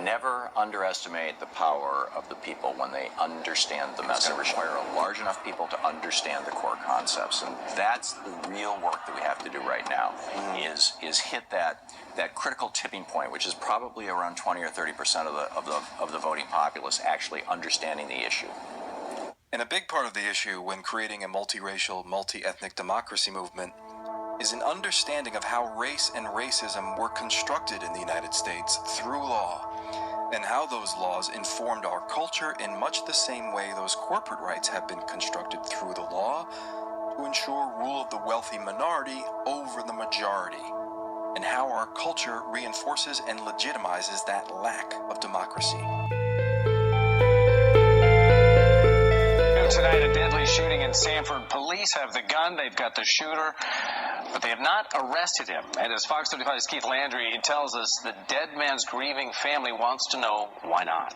Never underestimate the power of the people when they understand the message. It's going to require large enough people to understand the core concepts, and that's the real work that we have to do right now. Is hit that critical tipping point, which is probably around 20 or 30% of the voting populace actually understanding the issue. And a big part of the issue when creating a multiracial, multi-ethnic democracy movement is an understanding of how race and racism were constructed in the United States through law, and how those laws informed our culture in much the same way those corporate rights have been constructed through the law to ensure rule of the wealthy minority over the majority, and how our culture reinforces and legitimizes that lack of democracy. Tonight, a deadly shooting in Sanford. Police have the gun, they've got the shooter, but they have not arrested him. And as Fox 35's Keith Landry tells us, the dead man's grieving family wants to know why not.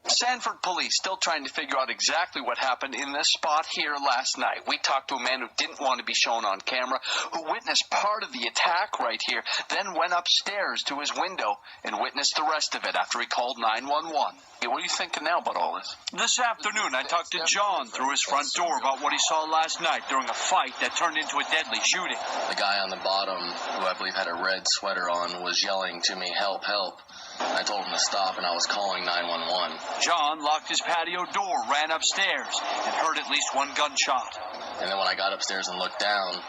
Sanford police still trying to figure out exactly what happened in this spot here last night. We talked to a man who didn't want to be shown on camera, who witnessed part of the attack right here, then went upstairs to his window and witnessed the rest of it after he called 911. Hey, what are you thinking now about all this? This afternoon, I talked to John through his front door about what he saw last night during a fight that turned into a deadly shooting. The guy on the bottom, who I believe had a red sweater on, was yelling to me, "Help, help." I told him to stop, and I was calling 911. John locked his patio door, ran upstairs, and heard at least one gunshot. And then when I got upstairs and looked down,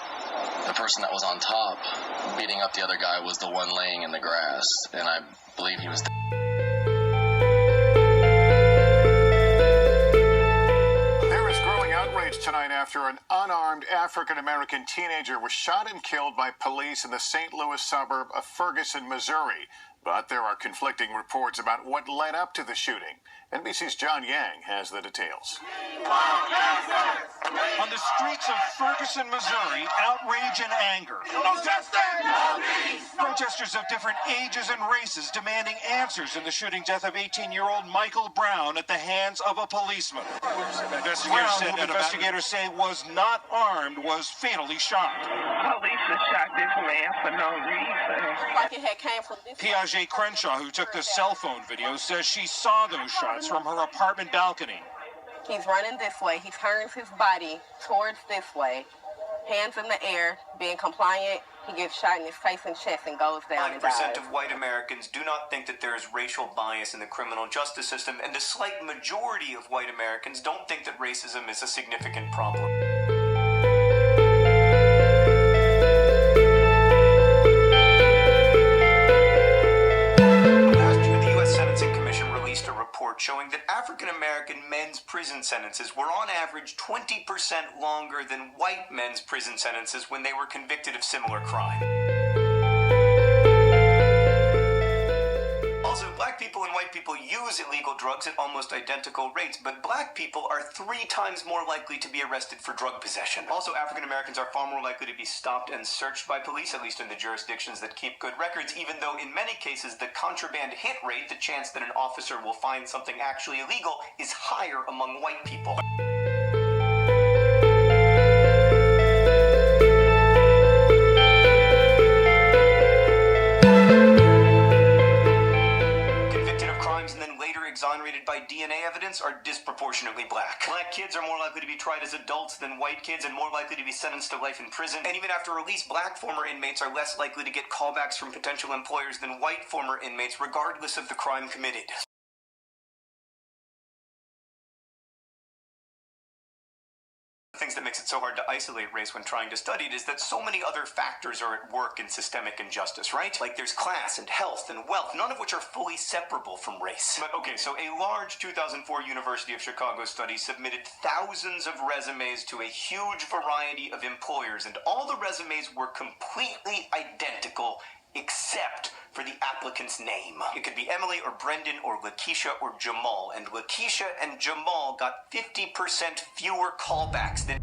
the person that was on top beating up the other guy was the one laying in the grass, and I believe he was dead. There is growing outrage tonight after an unarmed African-American teenager was shot and killed by police in the St. Louis suburb of Ferguson, Missouri. But there are conflicting reports about what led up to the shooting. NBC's John Yang has the details. On the streets of Ferguson, Missouri, outrage and anger. Protesters of different ages and races demanding answers in the shooting death of 18-year-old Michael Brown at the hands of a policeman. Investigators say was not armed, was fatally shot. Police shot this man for no reason. Like it had came from this. Piaget Crenshaw, who took the cell phone video, says she saw those shots from her apartment balcony. He's running this way. He turns his body towards this way, hands in the air, being compliant. He gets shot in his face and chest and goes down and dies. 9% of white Americans do not think that there is racial bias in the criminal justice system, and a slight majority of white Americans don't think that racism is a significant problem. Showing that African-American men's prison sentences were on average 20% longer than white men's prison sentences when they were convicted of similar crime. Also, black people and white people use illegal drugs at almost identical rates, but black people are 3 times more likely to be arrested for drug possession. Also, African Americans are far more likely to be stopped and searched by police, at least in the jurisdictions that keep good records, even though in many cases the contraband hit rate, the chance that an officer will find something actually illegal, is higher among white people. Exonerated by DNA evidence are disproportionately black. Black kids are more likely to be tried as adults than white kids and more likely to be sentenced to life in prison. And even after release, black former inmates are less likely to get callbacks from potential employers than white former inmates, regardless of the crime committed. Things that makes it so hard to isolate race when trying to study it is that so many other factors are at work in systemic injustice, right? Like there's class and health and wealth, none of which are fully separable from race. But okay, so a large 2004 University of Chicago study submitted thousands of resumes to a huge variety of employers, and all the resumes were completely identical except for the applicant's name. It could be Emily or Brendan or Lakeisha or Jamal, and Lakeisha and Jamal got 50% fewer callbacks than